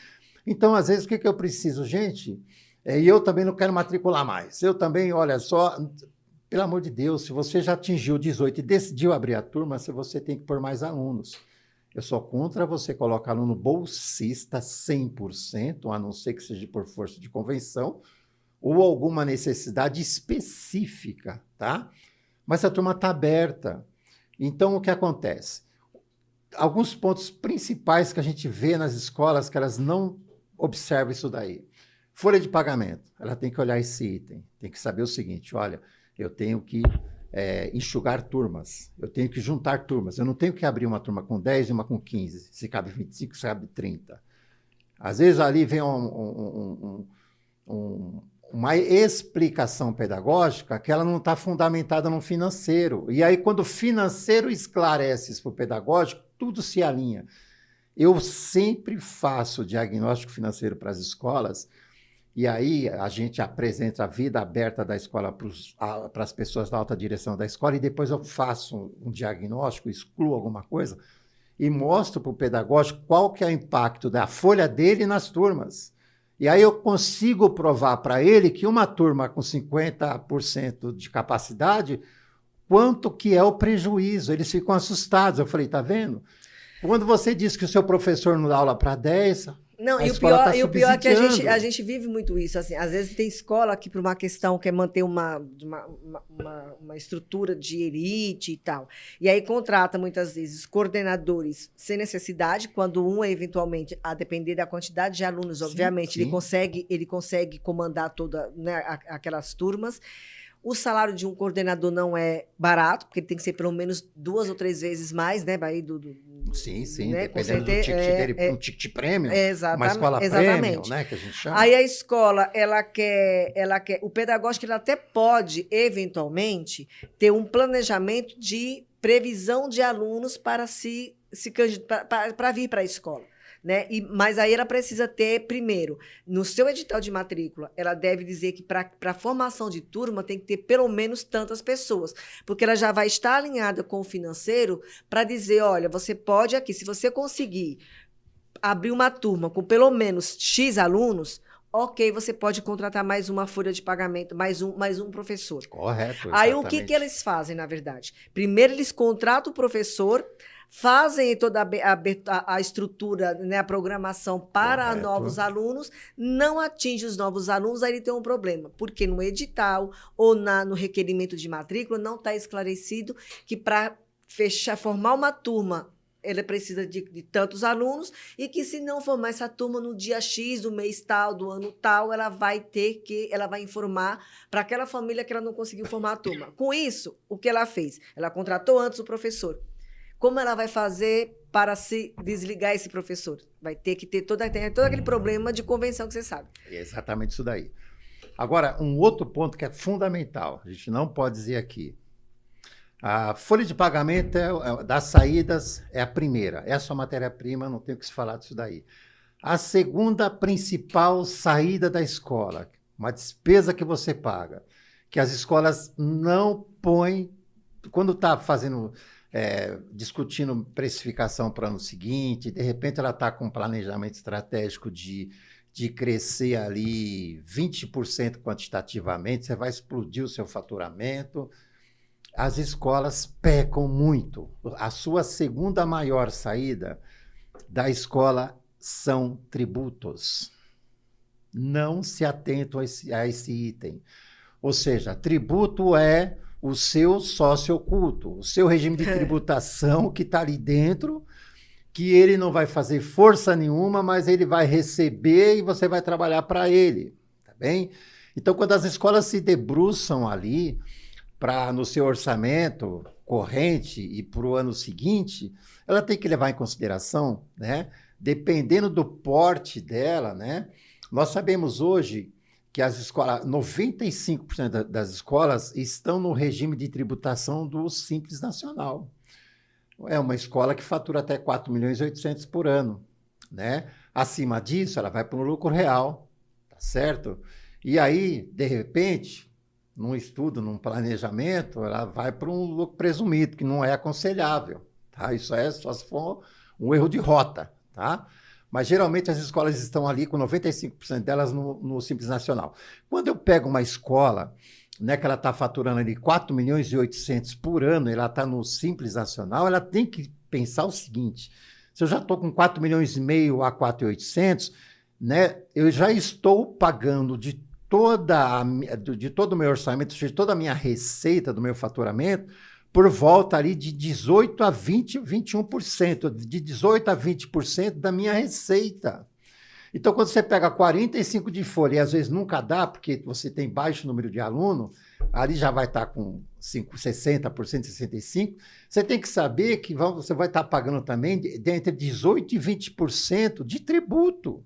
Então, às vezes, o que eu preciso? Gente, e eu também não quero matricular mais. Eu também, olha só, pelo amor de Deus, se você já atingiu 18 e decidiu abrir a turma, você tem que pôr mais alunos. Eu sou contra você colocar aluno bolsista 100%, a não ser que seja por força de convenção, ou alguma necessidade específica, tá? Mas a turma está aberta. Então, o que acontece? Alguns pontos principais que a gente vê nas escolas que elas não observam isso daí. Folha de pagamento, ela tem que olhar esse item, tem que saber o seguinte, olha, eu tenho que enxugar turmas, eu tenho que juntar turmas, eu não tenho que abrir uma turma com 10 e uma com 15, se cabe 25, se cabe 30. Às vezes ali vem uma explicação pedagógica que ela não está fundamentada no financeiro. E aí, quando o financeiro esclarece isso para o pedagógico, tudo se alinha. Eu sempre faço diagnóstico financeiro para as escolas, e aí a gente apresenta a vida aberta da escola para as pessoas da alta direção da escola, e depois eu faço um diagnóstico, excluo alguma coisa, e mostro para o pedagógico qual que é o impacto da folha dele nas turmas. E aí eu consigo provar para ele que uma turma com 50% de capacidade, quanto que é o prejuízo. Eles ficam assustados. Eu falei, tá vendo? Quando você diz que o seu professor não dá aula para 10... Não, e o pior é que a gente vive muito isso. Assim, às vezes tem escola que, por uma questão, quer manter uma estrutura de elite e tal. E aí contrata, muitas vezes, coordenadores sem necessidade, quando eventualmente, a depender da quantidade de alunos, obviamente, sim. Ele consegue comandar todas, né, aquelas turmas. O salário de um coordenador não é barato, porque ele tem que ser pelo menos 2 ou 3 vezes mais, né? Sim, né? Dependendo do ticket dele, um ticket prêmio, uma escola prêmio, né? Que a gente chama. Aí a escola, ela quer, o pedagógico, ele até pode, eventualmente, ter um planejamento de previsão de alunos para vir para a escola. Né? Mas aí ela precisa ter, primeiro, no seu edital de matrícula, ela deve dizer que para a formação de turma tem que ter pelo menos tantas pessoas, porque ela já vai estar alinhada com o financeiro para dizer, olha, você pode aqui, se você conseguir abrir uma turma com pelo menos X alunos, ok, você pode contratar mais uma folha de pagamento, mais um professor. Correto. Aí Exatamente. o que eles fazem, na verdade? Primeiro eles contratam o professor, fazem toda a estrutura, né, a programação para Correto. novos alunos, não atinge os novos alunos, aí ele tem um problema, porque no edital ou no requerimento de matrícula não está esclarecido que para formar uma turma, ele precisa de tantos alunos e que se não formar essa turma no dia X, do mês tal, do ano tal, ela vai informar para aquela família que ela não conseguiu formar a turma. Com isso, o que ela fez? Ela contratou antes o professor. Como ela vai fazer para se desligar esse professor? Vai ter que ter todo aquele problema de convenção que você sabe. É exatamente isso daí. Agora, um outro ponto que é fundamental, a gente não pode dizer aqui. A folha de pagamento das saídas é a primeira. É a sua matéria-prima, não tem o que se falar disso daí. A segunda principal saída da escola, uma despesa que você paga, que as escolas não põem, quando está fazendo... discutindo precificação para o ano seguinte, de repente ela está com um planejamento estratégico de crescer ali 20% quantitativamente, você vai explodir o seu faturamento. As escolas pecam muito. A sua segunda maior saída da escola são tributos. Não se atentam a esse item. Ou seja, tributo é o seu sócio oculto, o seu regime de tributação que está ali dentro, que ele não vai fazer força nenhuma, mas ele vai receber e você vai trabalhar para ele, tá bem? Então, quando as escolas se debruçam ali no seu orçamento corrente e para o ano seguinte, ela tem que levar em consideração, né? Dependendo do porte dela, né? Nós sabemos hoje que as escolas, 95% das escolas estão no regime de tributação do Simples Nacional. É uma escola que fatura até 4.800.000 por ano, né? Acima disso, ela vai para um lucro real, tá certo? E aí, de repente, num estudo, num planejamento, ela vai para um lucro presumido, que não é aconselhável, tá? Isso é só se for um erro de rota, tá? Mas, geralmente, as escolas estão ali com 95% delas no Simples Nacional. Quando eu pego uma escola, né, que ela está faturando ali 4.800.000 por ano, ela está no Simples Nacional, ela tem que pensar o seguinte, se eu já estou com 4,5 milhões a 4.800.000, né, eu já estou pagando de todo o meu orçamento, de toda a minha receita, do meu faturamento, por volta ali de 18% a 21%, de 18% a 20% da minha receita. Então, quando você pega 45 de folha e às vezes nunca dá, porque você tem baixo número de aluno, ali já vai estar com 60%, 65%, você tem que saber que você vai estar pagando também entre 18% e 20% de tributo.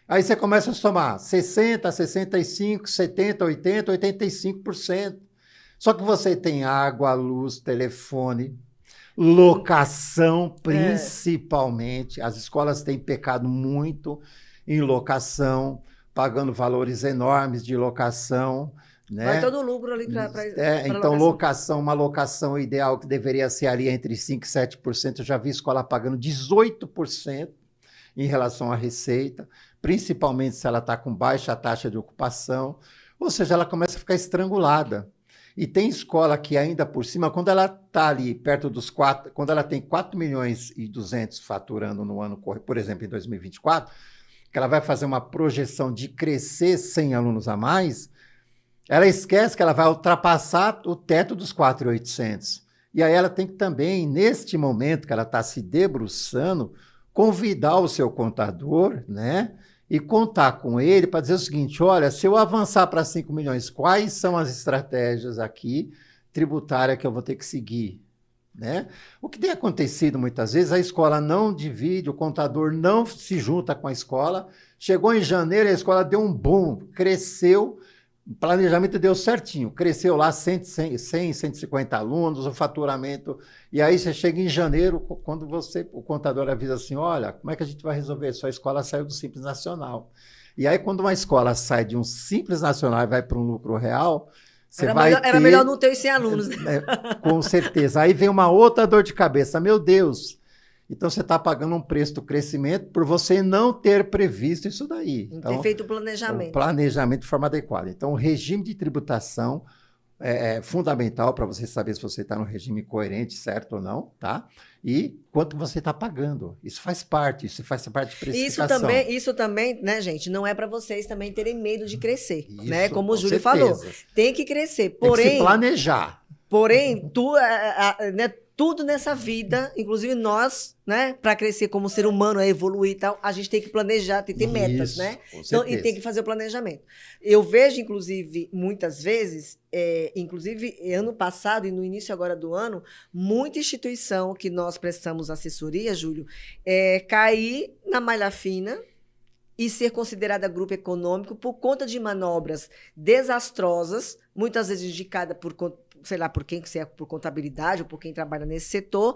Aí você começa a somar 60%, 65%, 70%, 80%, 85%. Só que você tem água, luz, telefone, locação, principalmente. As escolas têm pecado muito em locação, pagando valores enormes de locação, né? Vai todo o lucro ali para então, uma locação ideal que deveria ser ali entre 5% e 7%, eu já vi escola pagando 18% em relação à receita, principalmente se ela está com baixa taxa de ocupação, ou seja, ela começa a ficar estrangulada. E tem escola que ainda por cima, quando ela está ali perto dos 4, quando ela tem 4.200.000 faturando no ano, por exemplo, em 2024, que ela vai fazer uma projeção de crescer 100 alunos a mais, ela esquece que ela vai ultrapassar o teto dos 4.800. E aí ela tem que também, neste momento que ela está se debruçando, convidar o seu contador, né? E contar com ele para dizer o seguinte, olha, se eu avançar para 5 milhões, quais são as estratégias aqui tributárias que eu vou ter que seguir? Né? O que tem acontecido muitas vezes, a escola não divide, o contador não se junta com a escola, chegou em janeiro, a escola deu um boom, cresceu, o planejamento deu certinho, cresceu lá 100, 150 alunos, o faturamento, e aí você chega em janeiro, quando o contador avisa assim, olha, como é que a gente vai resolver? Sua escola saiu do Simples Nacional. E aí quando uma escola sai de um Simples Nacional e vai para um lucro real, era melhor não ter os 100 alunos. Com certeza. Aí vem uma outra dor de cabeça, meu Deus, Então, você está pagando um preço do crescimento por você não ter previsto isso daí. Não Então, ter feito o planejamento. o planejamento de forma adequada. Então, o regime de tributação é fundamental para você saber se você está no regime coerente, certo ou não, tá? E quanto você está pagando. Isso faz parte de precificação. Isso também, né, gente, não é para vocês também terem medo de crescer, Isso, né? Como o com Júlio certeza. falou. Tem que crescer, Tem que se planejar. Porém, né, tudo nessa vida, inclusive nós, né, para crescer como ser humano, evoluir e tal, a gente tem que planejar, tem que ter metas, Isso, né? com Então, e certeza. tem que fazer o planejamento. Eu vejo, inclusive, muitas vezes, inclusive ano passado e no início agora do ano, muita instituição que nós prestamos assessoria, Júlio, cair na malha fina e ser considerada grupo econômico por conta de manobras desastrosas, muitas vezes indicada por, sei lá, por quem que é, por contabilidade ou por quem trabalha nesse setor,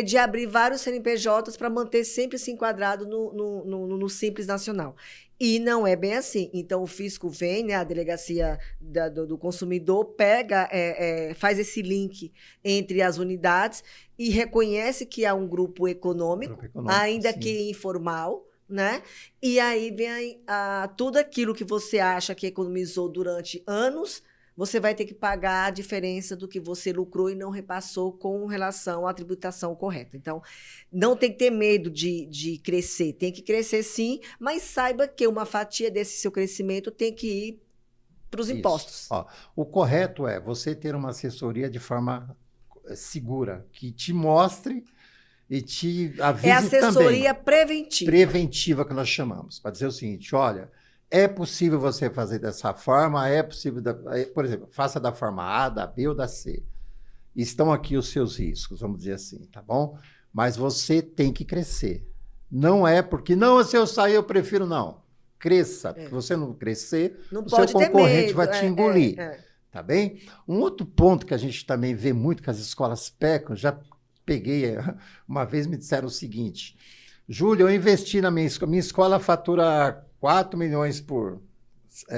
de abrir vários CNPJs para manter sempre se enquadrado no Simples Nacional. E não é bem assim. Então, o fisco vem, né, a delegacia do consumidor pega, faz esse link entre as unidades e reconhece que há um grupo econômico ainda sim. que informal, né? E aí vem tudo aquilo que você acha que economizou durante anos, você vai ter que pagar a diferença do que você lucrou e não repassou com relação à tributação correta. Então, não tem que ter medo de crescer. Tem que crescer sim, mas saiba que uma fatia desse seu crescimento tem que ir para os impostos. Ó, o correto é você ter uma assessoria de forma segura, que te mostre e te avise também. É assessoria preventiva. Preventiva que nós chamamos, para dizer o seguinte, olha, é possível você fazer dessa forma, é possível, por exemplo, faça da forma A, da B ou da C. Estão aqui os seus riscos, vamos dizer assim, tá bom? Mas você tem que crescer. Não é porque, não, se eu sair eu prefiro, não. Cresça, porque você não crescer, Não o pode seu ter concorrente medo. vai te engolir. Tá bem? Um outro ponto que a gente também vê muito que as escolas pecam, já peguei, uma vez me disseram o seguinte, Júlio, eu investi na minha escola fatura 4 milhões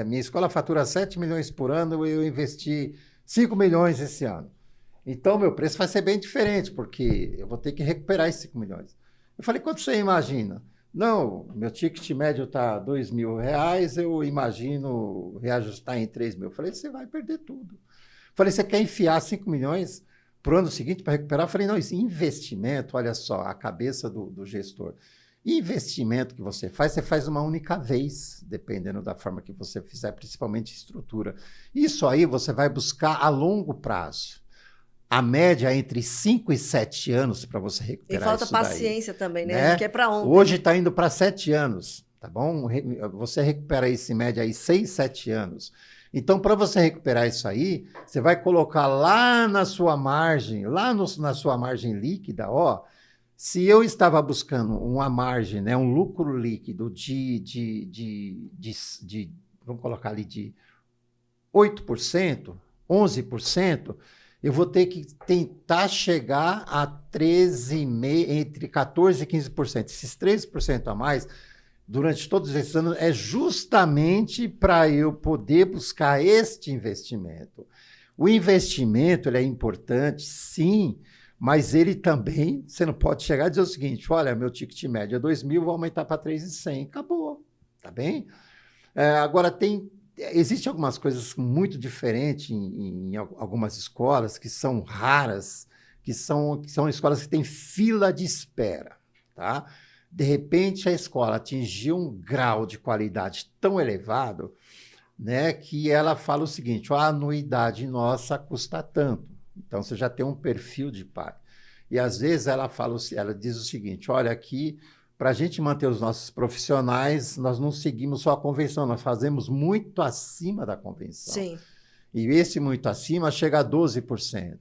minha escola fatura 7 milhões por ano, eu investi 5 milhões esse ano. Então, meu preço vai ser bem diferente, porque eu vou ter que recuperar esses 5 milhões. Eu falei, quanto você imagina? Não, meu ticket médio está R$2.000, eu imagino reajustar em 3 mil. Eu falei, você vai perder tudo. Eu falei, você quer enfiar 5 milhões para o ano seguinte para recuperar? Eu falei, não, isso investimento, olha só, a cabeça do gestor. Investimento que você faz uma única vez, dependendo da forma que você fizer, principalmente estrutura. Isso aí você vai buscar a longo prazo. A média é entre 5 e 7 anos para você recuperar isso daí. E falta paciência também, né? Né? A gente quer para ontem. Hoje está indo para 7 anos, tá bom? Você recupera isso em média aí 6, 7 anos. Então, para você recuperar isso aí, você vai colocar lá na sua margem, na sua margem líquida, ó, se eu estava buscando uma margem, né, um lucro líquido vamos colocar ali de 8%, 11%, eu vou ter que tentar chegar a 13,5%, entre 14% e 15%. Esses 13% a mais, durante todos esses anos, é justamente para eu poder buscar este investimento. O investimento ele é importante, sim, mas ele também, você não pode chegar e dizer o seguinte, olha, meu ticket médio é 2.000, vou aumentar para 3.100, acabou, tá bem? Agora, existem algumas coisas muito diferentes em algumas escolas que são raras, que são escolas que têm fila de espera, tá? De repente, a escola atingiu um grau de qualidade tão elevado, né, que ela fala o seguinte, a anuidade nossa custa tanto. Então, você já tem um perfil de pai. E, às vezes, ela diz o seguinte, olha, aqui, para a gente manter os nossos profissionais, nós não seguimos só a convenção, nós fazemos muito acima da convenção. Sim. E esse muito acima chega a 12%.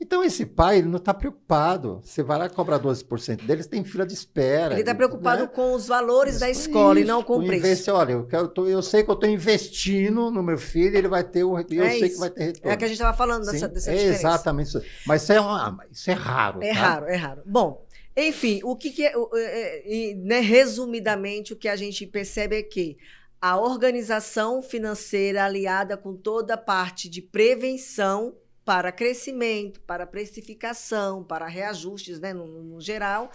Então, esse pai, ele não está preocupado. Você vai lá cobrar 12% deles, tem fila de espera. Ele está preocupado, né, com os valores da isso, escola e não com o preço. Olha, eu sei que eu estou investindo no meu filho, ele vai ter sei que vai ter retorno. É que a gente estava falando dessa diferença. Exatamente isso. Mas isso é raro. É tá? raro, é raro. Bom, enfim, o que né, resumidamente, o que a gente percebe é que a organização financeira aliada com toda a parte de prevenção, para crescimento, para precificação, para reajustes, né, no geral,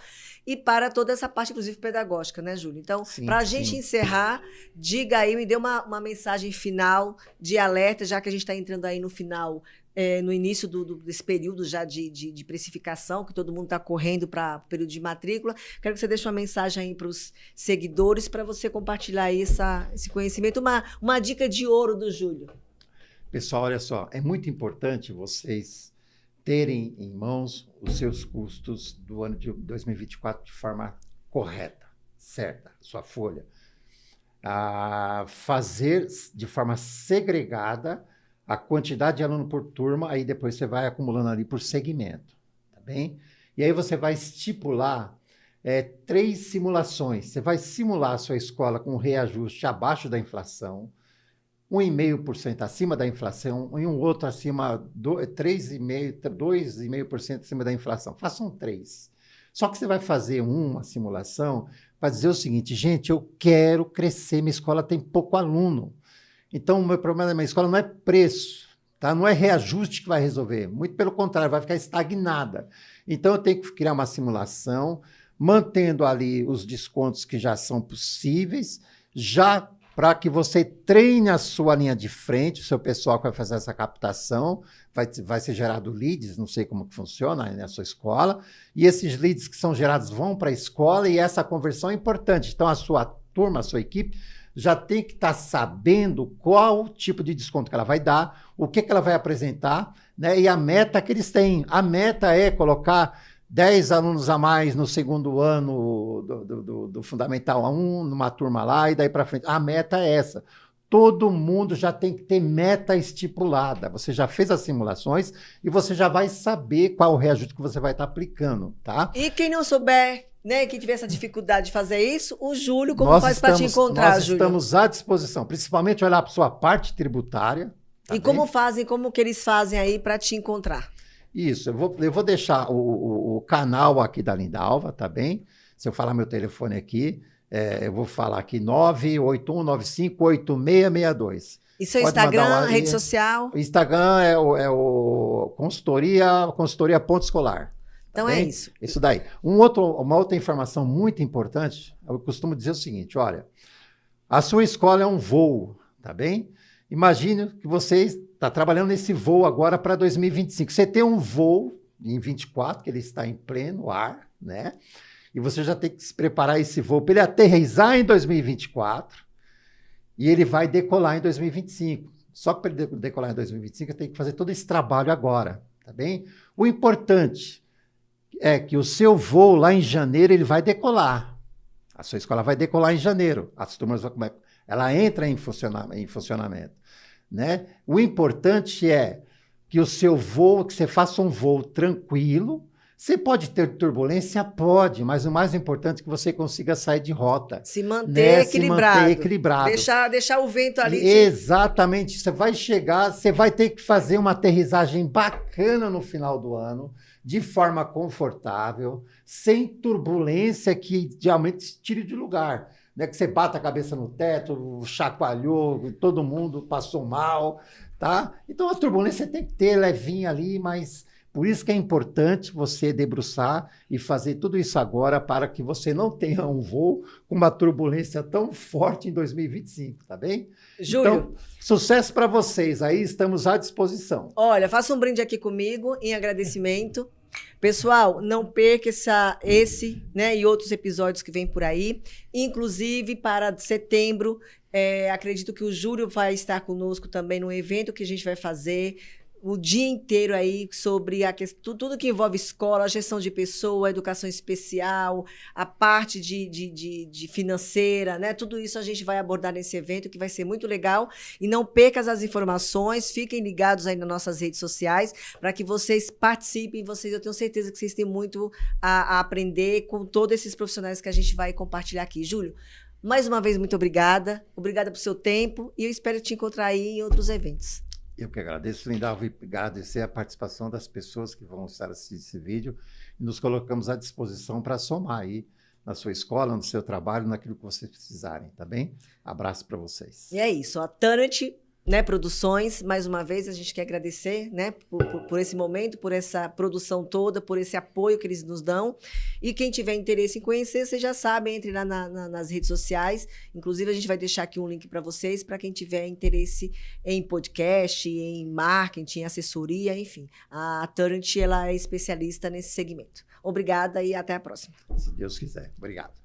e para toda essa parte, inclusive, pedagógica, né, Júlio? Então, para a gente encerrar, diga aí, me dê uma mensagem final de alerta, já que a gente está entrando aí no final, no início desse período já de precificação, que todo mundo está correndo para o período de matrícula. Quero que você deixe uma mensagem aí para os seguidores, para você compartilhar aí esse conhecimento, uma dica de ouro do Júlio. Pessoal, olha só, é muito importante vocês terem em mãos os seus custos do ano de 2024 de forma correta, certa, sua folha. Fazer de forma segregada a quantidade de aluno por turma, aí depois você vai acumulando ali por segmento, tá bem? E aí você vai estipular 3 simulações. Você vai simular a sua escola com um reajuste abaixo da inflação, 1,5% acima da inflação e um outro acima, 2,5% acima da inflação. Façam 3. Só que você vai fazer uma simulação para dizer o seguinte, gente, eu quero crescer, minha escola tem pouco aluno. Então, o meu problema da minha escola não é preço, tá? Não é reajuste que vai resolver. Muito pelo contrário, vai ficar estagnada. Então, eu tenho que criar uma simulação, mantendo ali os descontos que já são possíveis, já para que você treine a sua linha de frente, o seu pessoal que vai fazer essa captação, vai ser gerado leads, não sei como que funciona na sua escola, e esses leads que são gerados vão para a escola e essa conversão é importante. Então, a sua turma, a sua equipe, já tem que estar sabendo qual tipo de desconto que ela vai dar, o que ela vai apresentar, né? E a meta que eles têm. A meta é colocar 10 alunos a mais no segundo ano do Fundamental 1, numa turma lá, e daí para frente. A meta é essa. Todo mundo já tem que ter meta estipulada. Você já fez as simulações e você já vai saber qual o reajuste que você vai estar aplicando, tá? E quem não souber, né, quem tiver essa dificuldade de fazer isso, o Júlio, como faz para te encontrar, Júlio? Nós estamos à disposição, principalmente olhar para sua parte tributária. Tá e como que eles fazem aí para te encontrar? Isso, eu vou deixar o canal aqui da Lindalva, tá bem? Se eu falar meu telefone aqui, eu vou falar aqui 981958662. E seu Instagram, rede social? O Instagram é o consultoria ponto escolar. Então é isso. Isso daí. Uma outra informação muito importante, eu costumo dizer o seguinte, olha, a sua escola é um voo, tá bem? Imagine que você está trabalhando nesse voo agora para 2025. Você tem um voo em 24, que ele está em pleno ar, né? E você já tem que se preparar esse voo para ele aterrissar em 2024 e ele vai decolar em 2025. Só que para ele decolar em 2025, eu tenho que fazer todo esse trabalho agora, tá bem? O importante é que o seu voo lá em janeiro, ele vai decolar. A sua escola vai decolar em janeiro. As turmas ela entra em funcionamento, né? O importante é que o seu voo, que você faça um voo tranquilo. Você pode ter turbulência? Pode, mas o mais importante é que você consiga sair de rota. Se manter equilibrado. Se manter equilibrado. Deixar o vento ali. Exatamente. Você vai chegar, você vai ter que fazer uma aterrissagem bacana no final do ano, de forma confortável, sem turbulência que realmente tire de lugar. Né? Que você bata a cabeça no teto, chacoalhou, todo mundo passou mal, tá? Então a turbulência tem que ter levinha ali, mas por isso que é importante você debruçar e fazer tudo isso agora para que você não tenha um voo com uma turbulência tão forte em 2025, tá bem? Júlio. Então, sucesso para vocês, aí estamos à disposição. Olha, faça um brinde aqui comigo em agradecimento. Pessoal, não perca esse, né, e outros episódios que vêm por aí. Inclusive, para setembro, acredito que o Júlio vai estar conosco também no evento que a gente vai fazer o dia inteiro aí sobre tudo que envolve escola, a gestão de pessoa, a educação especial, a parte de financeira, né? Tudo isso a gente vai abordar nesse evento, que vai ser muito legal. E não percam as informações, fiquem ligados aí nas nossas redes sociais, para que vocês participem. Eu tenho certeza que vocês têm muito a aprender com todos esses profissionais que a gente vai compartilhar aqui. Júlio, mais uma vez, muito obrigada. Obrigada pelo seu tempo e eu espero te encontrar aí em outros eventos. Eu que agradeço, Lindalva, e agradecer a participação das pessoas que vão estar assistindo esse vídeo e nos colocamos à disposição para somar aí na sua escola, no seu trabalho, naquilo que vocês precisarem, tá bem? Abraço para vocês. E é isso, a Tanit né, Produções, mais uma vez a gente quer agradecer, né, por esse momento, por essa produção toda, por esse apoio que eles nos dão. E quem tiver interesse em conhecer, vocês já sabem, entre lá nas redes sociais. Inclusive, a gente vai deixar aqui um link para vocês, para quem tiver interesse em podcast, em marketing, em assessoria, enfim. A Turrent, ela é especialista nesse segmento. Obrigada e até a próxima. Se Deus quiser. Obrigado.